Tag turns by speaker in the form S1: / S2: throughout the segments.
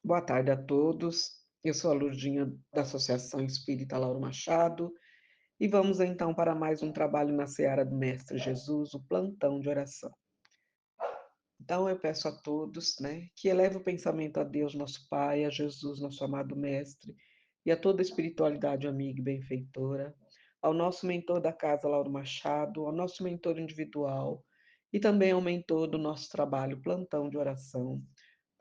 S1: Boa tarde a todos. Eu sou a Lurdinha da Associação Espírita Lauro Machado e vamos então para mais um trabalho na seara do Mestre Jesus, o plantão de oração. Então eu peço a todos, que eleve o pensamento a Deus, nosso Pai, a Jesus, nosso amado Mestre, e a toda a espiritualidade amiga e benfeitora, ao nosso mentor da casa, Lauro Machado, ao nosso mentor individual e também ao mentor do nosso trabalho, plantão de oração,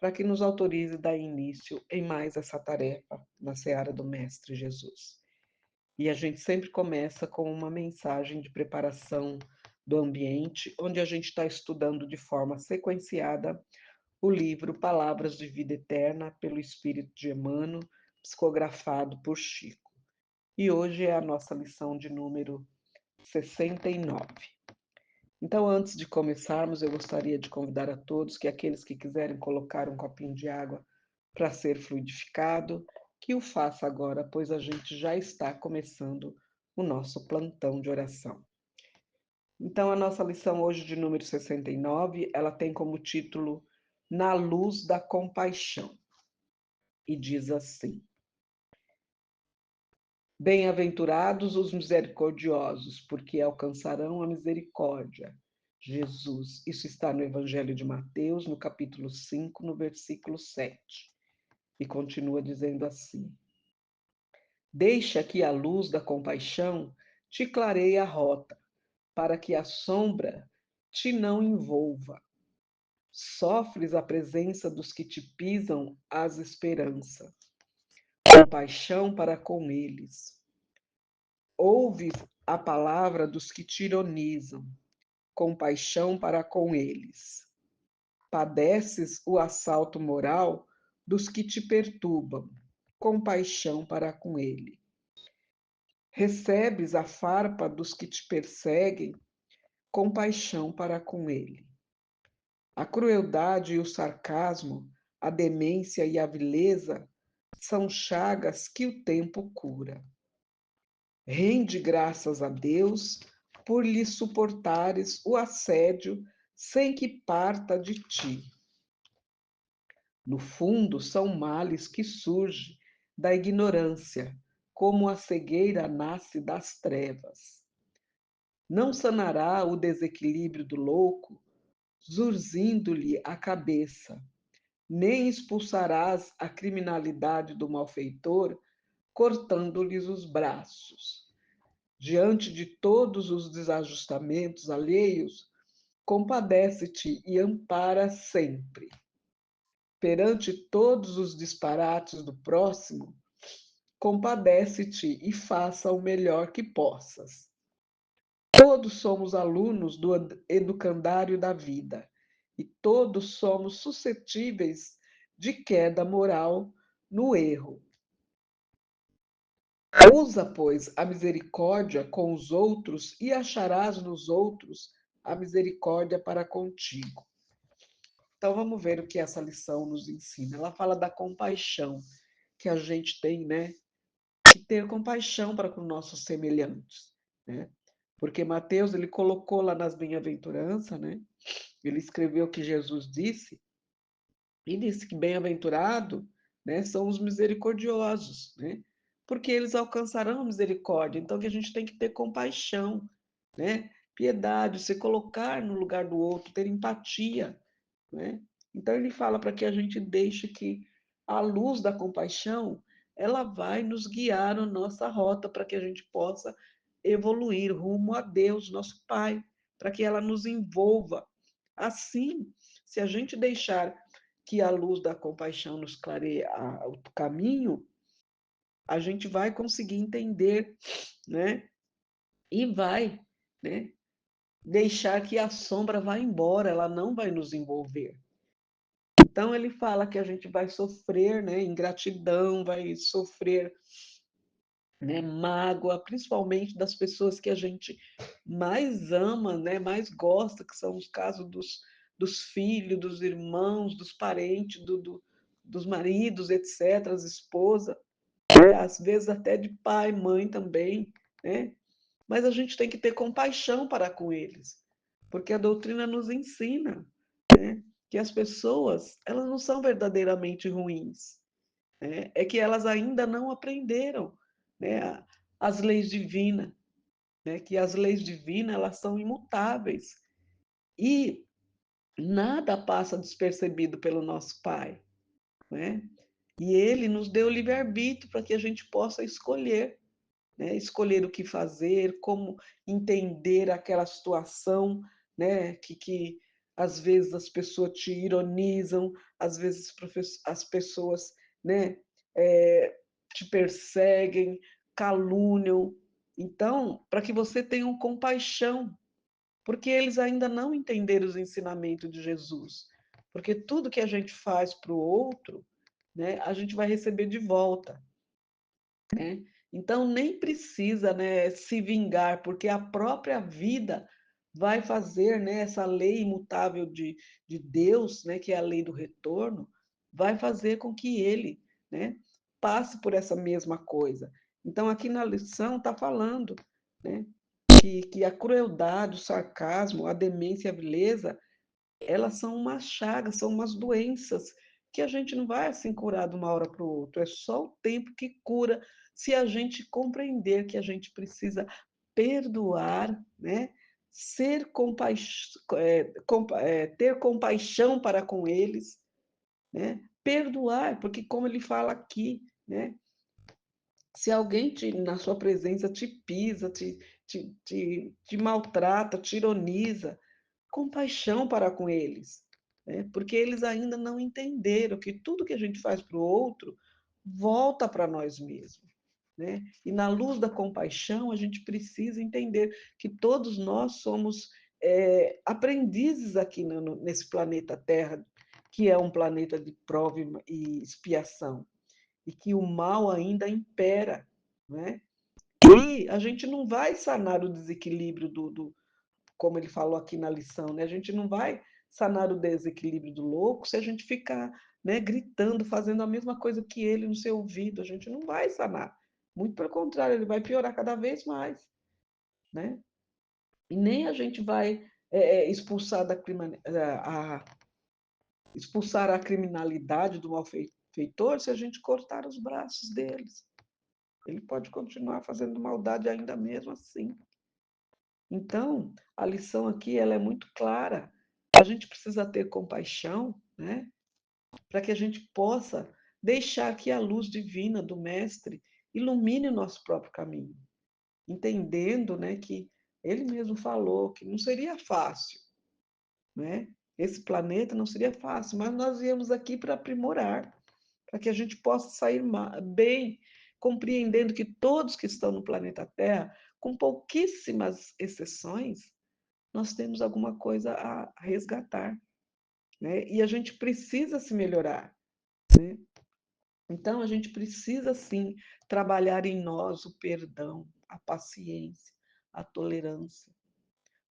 S1: para que nos autorize a dar início em mais essa tarefa na seara do Mestre Jesus. E a gente sempre começa com uma mensagem de preparação do ambiente, onde a gente está estudando de forma sequenciada o livro Palavras de Vida Eterna, pelo Espírito de Emmanuel, psicografado por Chico. E hoje é a nossa lição de número 69. Então, antes de começarmos, eu gostaria de convidar a todos que aqueles que quiserem colocar um copinho de água para ser fluidificado, que o faça agora, pois a gente já está começando o nosso plantão de oração. Então, a nossa lição hoje de número 69, ela tem como título Na Luz da Compaixão. E diz assim: Bem-aventurados os misericordiosos, porque alcançarão a misericórdia. Jesus, isso está no Evangelho de Mateus, no capítulo 5, no versículo 7. E continua dizendo assim: Deixa que a luz da compaixão te clareie a rota, para que a sombra te não envolva. Sofres a presença dos que te pisam as esperanças. Compaixão para com eles. Ouves a palavra dos que te ironizam, compaixão para com eles. Padeces o assalto moral dos que te perturbam, compaixão para com ele. Recebes a farpa dos que te perseguem, compaixão para com ele. A crueldade e o sarcasmo, a demência e a vileza são chagas que o tempo cura. Rende graças a Deus por lhe suportares o assédio sem que parta de ti. No fundo, são males que surgem da ignorância, como a cegueira nasce das trevas. Não sanará o desequilíbrio do louco, zurzindo-lhe a cabeça, nem expulsarás a criminalidade do malfeitor, cortando-lhes os braços. Diante de todos os desajustamentos alheios, compadece-te e ampara sempre. Perante todos os disparates do próximo, compadece-te e faça o melhor que possas. Todos somos alunos do educandário da vida e todos somos suscetíveis de queda moral no erro. Usa, pois, a misericórdia com os outros e acharás nos outros a misericórdia para contigo. Então vamos ver o que essa lição nos ensina. Ela fala da compaixão que a gente tem, que ter compaixão para com nossos semelhantes, né? Porque Mateus, ele colocou lá nas bem-aventuranças, Ele escreveu o que Jesus disse e disse que bem-aventurado, são os misericordiosos, porque eles alcançarão a misericórdia. Então que a gente tem que ter compaixão, piedade, se colocar no lugar do outro, ter empatia, Então ele fala para que a gente deixe que a luz da compaixão ela vai nos guiar na nossa rota para que a gente possa evoluir rumo a Deus, nosso Pai, para que ela nos envolva. Assim, se a gente deixar que a luz da compaixão nos clareie o caminho, a gente vai conseguir entender, E vai, né? Deixar que a sombra vá embora, ela não vai nos envolver. Então ele fala que a gente vai sofrer, ingratidão, vai sofrer, mágoa, principalmente das pessoas que a gente mais ama, mais gosta, que são os casos dos filhos, dos irmãos, dos parentes, dos maridos, etc., as esposas, às vezes até de pai, mãe também, Mas a gente tem que ter compaixão para com eles, porque a doutrina nos ensina, que as pessoas, elas não são verdadeiramente ruins, né? É que elas ainda não aprenderam, né, as leis divinas, né? Que as leis divinas, elas são imutáveis e nada passa despercebido pelo nosso Pai, né? E Ele nos deu livre-arbítrio para que a gente possa escolher, né? Escolher o que fazer, como entender aquela situação, né? Que às vezes as pessoas te ironizam, às vezes as pessoas, né? É, te perseguem, caluniam. Então, para que você tenha compaixão, porque eles ainda não entenderam os ensinamentos de Jesus. Porque tudo que a gente faz para o outro, né, a gente vai receber de volta, né? Então nem precisa, né, se vingar, porque a própria vida vai fazer, né, essa lei imutável de Deus, né, que é a lei do retorno, vai fazer com que ele, né, passe por essa mesma coisa. Então aqui na lição está falando, né, que a crueldade, o sarcasmo, a demência e a vileza, elas são umas chagas, são umas doenças que a gente não vai assim curar de uma hora para o outro. É só o tempo que cura, se a gente compreender que a gente precisa perdoar, né? Ser ter compaixão para com eles, né? Perdoar, porque como ele fala aqui, né? Se alguém na sua presença te pisa, te maltrata, te ironiza, compaixão para com eles, né? Porque eles ainda não entenderam que tudo que a gente faz para o outro volta para nós mesmos, né? E na luz da compaixão, a gente precisa entender que todos nós somos aprendizes aqui nesse planeta Terra, que é um planeta de prova e expiação, e que o mal ainda impera, né? E a gente não vai sanar o desequilíbrio como ele falou aqui na lição, né? A gente não vai sanar o desequilíbrio do louco se a gente ficar, né, gritando, fazendo a mesma coisa que ele no seu ouvido. A gente não vai sanar. Muito pelo contrário, ele vai piorar cada vez mais, né? E nem a gente vai expulsar expulsar a criminalidade do malfeitor se a gente cortar os braços deles. Ele pode continuar fazendo maldade ainda mesmo assim. Então, a lição aqui ela é muito clara. A gente precisa ter compaixão, né? Para que a gente possa deixar que a luz divina do Mestre ilumine o nosso próprio caminho, entendendo, né, que ele mesmo falou que não seria fácil, né? Esse planeta não seria fácil, mas nós viemos aqui para aprimorar, para que a gente possa sair bem, compreendendo que todos que estão no planeta Terra, com pouquíssimas exceções, nós temos alguma coisa a resgatar, né? E a gente precisa se melhorar, né? Então a gente precisa sim trabalhar em nós o perdão, a paciência, a tolerância,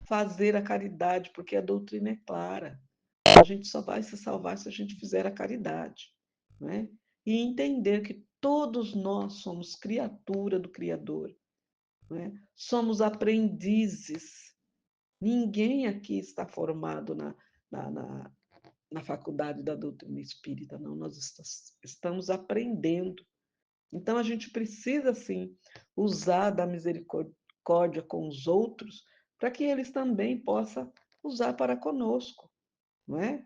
S1: fazer a caridade, porque a doutrina é clara. A gente só vai se salvar se a gente fizer a caridade, né? E entender que todos nós somos criatura do Criador, né? Somos aprendizes. Ninguém aqui está formado na, na, na faculdade da doutrina espírita, não. Nós estamos aprendendo. Então, a gente precisa, sim, usar da misericórdia com os outros para que eles também possam usar para conosco, não é?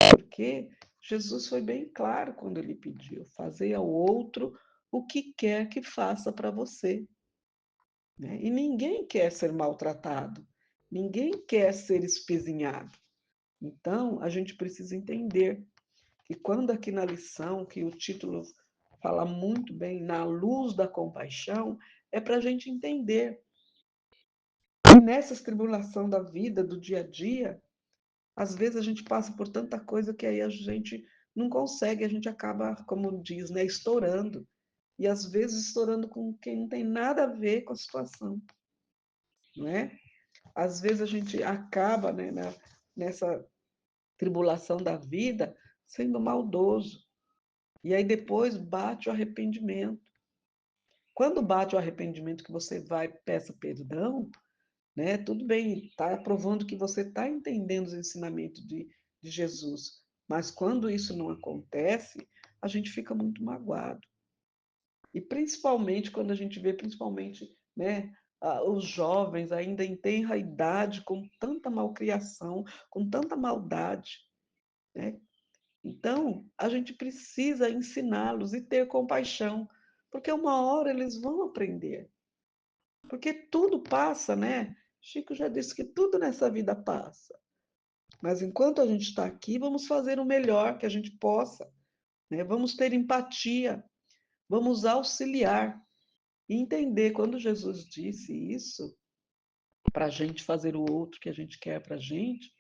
S1: Porque Jesus foi bem claro quando ele pediu: fazer ao outro o que quer que faça para você. Né? E ninguém quer ser maltratado, ninguém quer ser espezinhado. Então, a gente precisa entender que quando aqui na lição, que o título fala muito bem, na luz da compaixão, é para a gente entender que nessas tribulações da vida, do dia a dia, às vezes a gente passa por tanta coisa que aí a gente não consegue, a gente acaba, como diz, né, estourando. E às vezes estourando com quem não tem nada a ver com a situação, não é? Às vezes a gente acaba, né, nessa tribulação da vida sendo maldoso. E aí depois bate o arrependimento. Quando bate o arrependimento que você vai peça perdão, né? Tudo bem, está provando que você está entendendo os ensinamentos de Jesus. Mas quando isso não acontece, a gente fica muito magoado. E principalmente quando a gente vê, principalmente, né, os jovens ainda em tenra idade, com tanta malcriação, com tanta maldade, né? Então, a gente precisa ensiná-los e ter compaixão, porque uma hora eles vão aprender. Porque tudo passa, né? Chico já disse que tudo nessa vida passa. Mas enquanto a gente está aqui, vamos fazer o melhor que a gente possa, né? Vamos ter empatia, vamos auxiliar e entender quando Jesus disse isso, para a gente fazer o outro que a gente quer para a gente,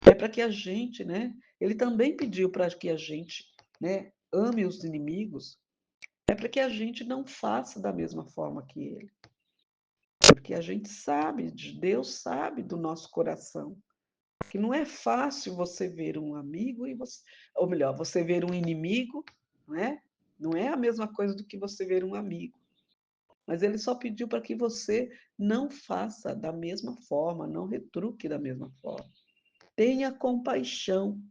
S1: é para que a gente, né? Ele também pediu para que a gente, né, ame os inimigos, é para que a gente não faça da mesma forma que ele. Porque a gente sabe, Deus sabe do nosso coração, que não é fácil você ver um amigo e você, ou melhor, você ver um inimigo, não é? Não é a mesma coisa do que você ver um amigo. Mas ele só pediu para que você não faça da mesma forma, não retruque da mesma forma. Tenha compaixão,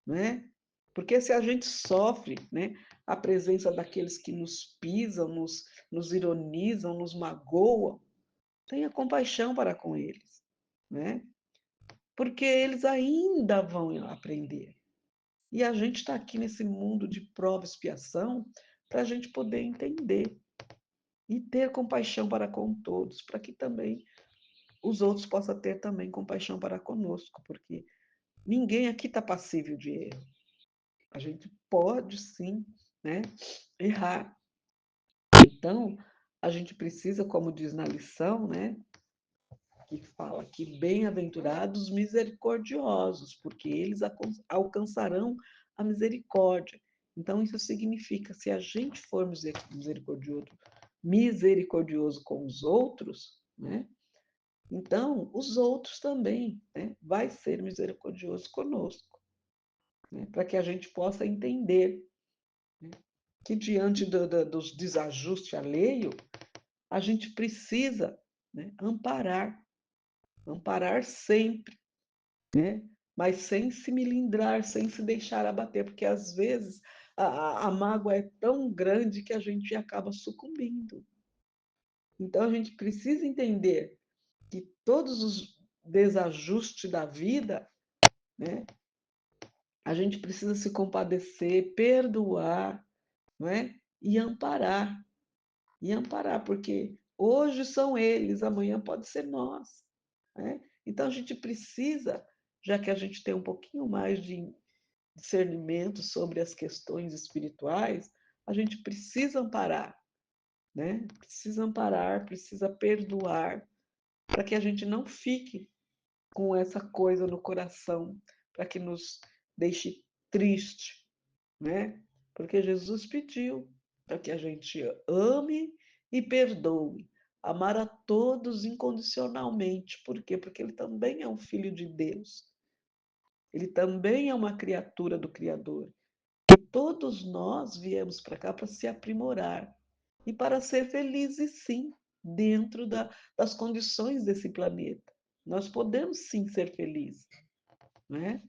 S1: né? Porque se a gente sofre, né, a presença daqueles que nos pisam, nos ironizam, nos magoam, tenha compaixão para com eles, né? Porque eles ainda vão aprender. E a gente está aqui nesse mundo de prova e expiação para a gente poder entender e ter compaixão para com todos, para que também os outros possam ter também compaixão para conosco, porque ninguém aqui está passível de erro. A gente pode sim, né, errar. Então, a gente precisa, como diz na lição, né, que fala que bem-aventurados misericordiosos, porque eles alcançarão a misericórdia. Então, isso significa, se a gente for misericordioso com os outros, né? Então, os outros também, né, vai ser misericordioso conosco, né, para que a gente possa entender, né, que diante dos desajustes alheio, a gente precisa, né, amparar sempre, né? Mas sem se melindrar, sem se deixar abater, porque às vezes a mágoa é tão grande que a gente acaba sucumbindo. Então a gente precisa entender que todos os desajustes da vida, né, a gente precisa se compadecer, perdoar, não é? E amparar, porque hoje são eles, amanhã pode ser nós, né? Então a gente precisa, já que a gente tem um pouquinho mais de discernimento sobre as questões espirituais, a gente precisa amparar, né? Precisa amparar, precisa perdoar, para que a gente não fique com essa coisa no coração, para que nos deixe triste, né? Porque Jesus pediu para que a gente ame e perdoe, amar a todos incondicionalmente. Por quê? Porque ele também é um filho de Deus. Ele também é uma criatura do Criador. E todos nós viemos para cá para se aprimorar e para ser felizes, sim, dentro das condições desse planeta. Nós podemos sim ser felizes, né?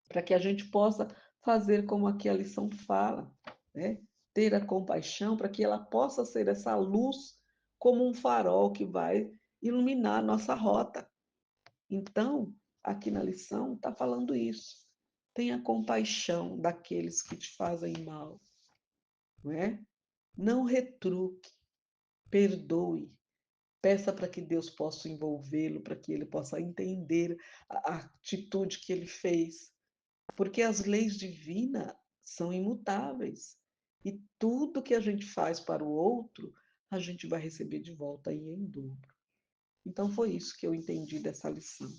S1: Para que a gente possa fazer como aqui a lição fala, né? Ter a compaixão para que ela possa ser essa luz como um farol que vai iluminar a nossa rota. Então, aqui na lição está falando isso. Tenha compaixão daqueles que te fazem mal, não é? Não retruque, perdoe, peça para que Deus possa envolvê-lo, para que ele possa entender a atitude que ele fez, porque as leis divinas são imutáveis e tudo que a gente faz para o outro, a gente vai receber de volta aí em dobro. Então foi isso que eu entendi dessa lição.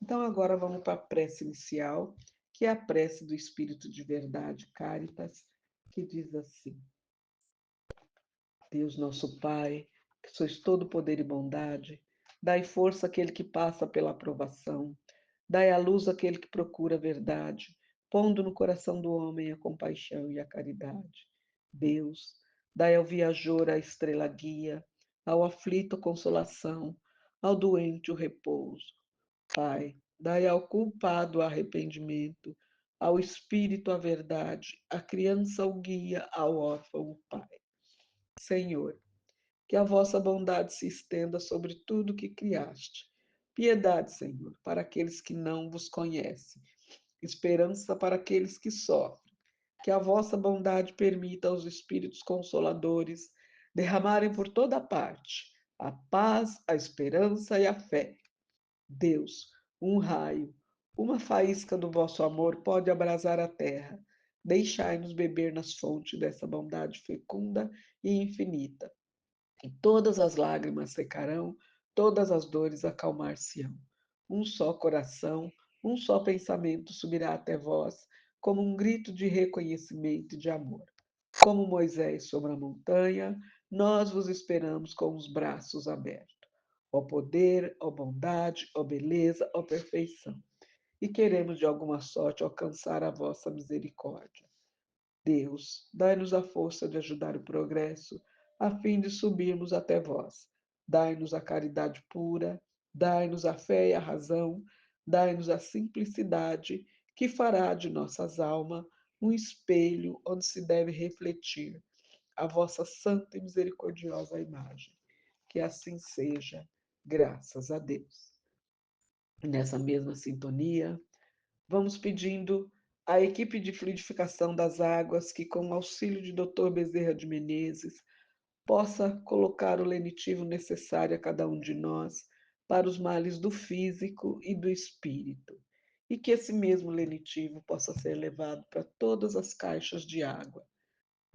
S1: Então agora vamos para a prece inicial, que é a prece do Espírito de Verdade, Caritas, que diz assim: Deus nosso Pai, que sois todo poder e bondade, dai força àquele que passa pela aprovação, dai à luz àquele que procura a verdade, pondo no coração do homem a compaixão e a caridade. Deus, dai ao viajor a estrela guia, ao aflito consolação, ao doente o repouso. Pai, Dai ao culpado o arrependimento, ao espírito a verdade, à criança o guia, ao órfão o pai. Senhor, que a vossa bondade se estenda sobre tudo que criaste. Piedade, Senhor, para aqueles que não vos conhecem. Esperança para aqueles que sofrem. Que a vossa bondade permita aos espíritos consoladores derramarem por toda parte a paz, a esperança e a fé. Deus, um raio, uma faísca do vosso amor pode abrasar a terra. Deixai-nos beber nas fontes dessa bondade fecunda e infinita. E todas as lágrimas secarão, todas as dores acalmar-se-ão. Um só coração, um só pensamento subirá até vós, como um grito de reconhecimento e de amor. Como Moisés sobre a montanha, nós vos esperamos com os braços abertos. Ó poder, ó bondade, ó beleza, ó perfeição. E queremos de alguma sorte alcançar a vossa misericórdia. Deus, dai-nos a força de ajudar o progresso, a fim de subirmos até vós. Dai-nos a caridade pura, dai-nos a fé e a razão, dai-nos a simplicidade, que fará de nossas almas um espelho onde se deve refletir a vossa santa e misericordiosa imagem. Que assim seja, graças a Deus. Nessa mesma sintonia, vamos pedindo à equipe de fluidificação das águas que, com o auxílio de Dr. Bezerra de Menezes, possa colocar o lenitivo necessário a cada um de nós para os males do físico e do espírito, e que esse mesmo lenitivo possa ser levado para todas as caixas de água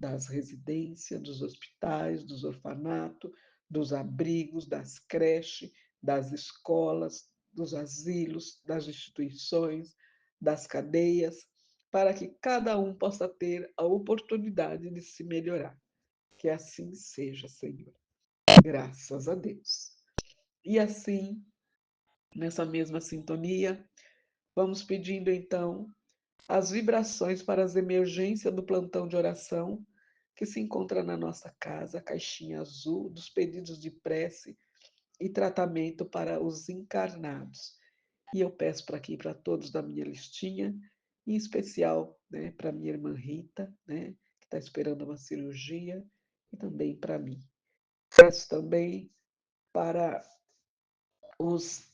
S1: das residências, dos hospitais, dos orfanatos, dos abrigos, das creches, das escolas, dos asilos, das instituições, das cadeias, para que cada um possa ter a oportunidade de se melhorar. Que assim seja, Senhor. Graças a Deus. E assim, nessa mesma sintonia, vamos pedindo então as vibrações para as emergências do plantão de oração que se encontra na nossa casa, a caixinha azul dos pedidos de prece e tratamento para os encarnados. E eu peço para aqui para todos da minha listinha, em especial, né, para minha irmã Rita, né, que está esperando uma cirurgia, e também para mim. Peço também para os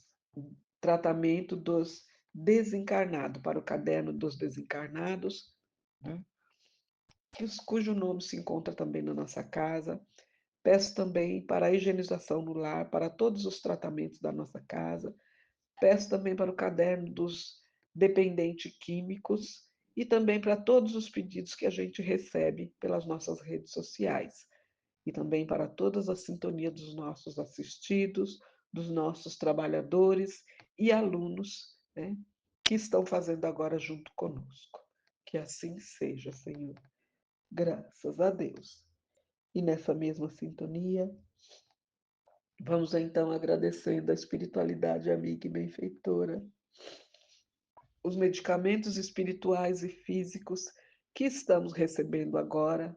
S1: tratamento dos desencarnados, para o caderno dos desencarnados, né, cujo nome se encontra também na nossa casa. Peço também para a higienização no lar, para todos os tratamentos da nossa casa. Peço também para o caderno dos dependentes químicos e também para todos os pedidos que a gente recebe pelas nossas redes sociais. E também para todas as sintonias dos nossos assistidos, dos nossos trabalhadores e alunos, né, que estão fazendo agora junto conosco. Que assim seja, Senhor. Graças a Deus. E nessa mesma sintonia, vamos então agradecendo a espiritualidade amiga e benfeitora, os medicamentos espirituais e físicos que estamos recebendo agora,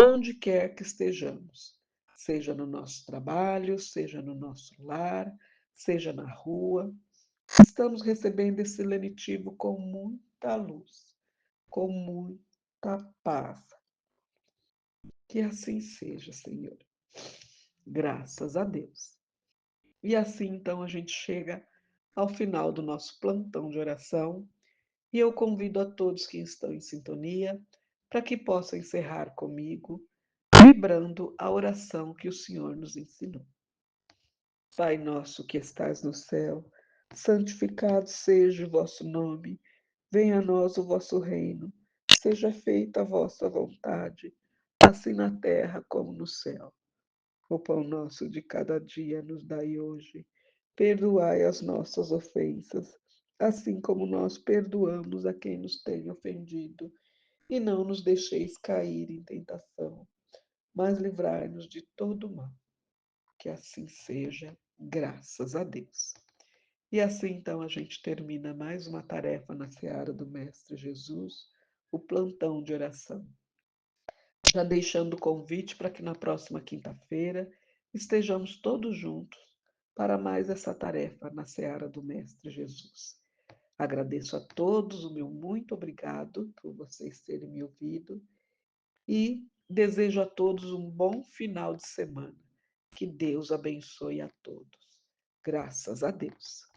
S1: onde quer que estejamos, seja no nosso trabalho, seja no nosso lar, seja na rua. Estamos recebendo esse lenitivo com muita luz, com muita paz. Que assim seja, Senhor. Graças a Deus. E assim então a gente chega ao final do nosso plantão de oração e eu convido a todos que estão em sintonia para que possam encerrar comigo, vibrando a oração que o Senhor nos ensinou. Pai nosso que estais no céu, santificado seja o vosso nome, venha a nós o vosso reino, seja feita a vossa vontade, assim na terra como no céu. O pão nosso de cada dia nos dai hoje. Perdoai as nossas ofensas, assim como nós perdoamos a quem nos tem ofendido. E não nos deixeis cair em tentação, mas livrai-nos de todo mal. Que assim seja, graças a Deus. E assim então a gente termina mais uma tarefa na seara do Mestre Jesus, o plantão de oração. Já deixando o convite para que na próxima quinta-feira estejamos todos juntos para mais essa tarefa na seara do Mestre Jesus. Agradeço a todos o meu muito obrigado por vocês terem me ouvido e desejo a todos um bom final de semana. Que Deus abençoe a todos. Graças a Deus.